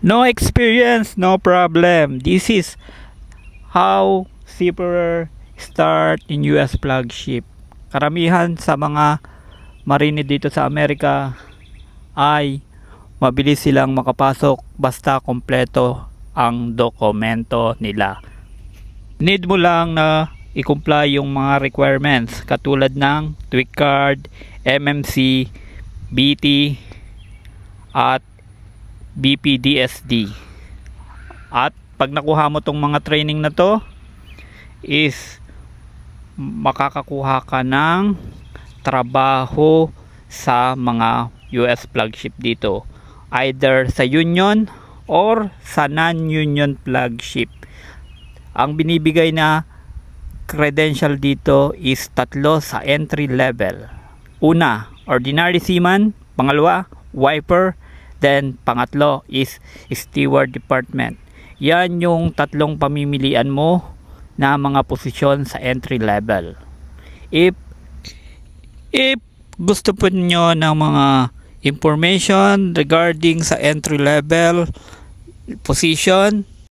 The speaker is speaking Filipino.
No experience, no problem. This is how seafarer start in US flagship. Karamihan sa mga marine dito sa Amerika ay mabilis silang makapasok basta kompleto ang dokumento nila. Need mo lang na i-comply yung mga requirements katulad ng TWIC card, MMC, BT at BPDSD. At pag nakuha mo tong mga training na to is makakakuha ka ng trabaho sa mga US flagship dito, either sa union or sa non-union flagship. Ang binibigay na credential dito is tatlo sa entry level. Una, ordinary seaman. Pangalawa, wiper. Then pangatlo is steward department. Yan yung tatlong pamimilian mo na mga posisyon sa entry level. If gusto po niyo ng mga information regarding sa entry level position,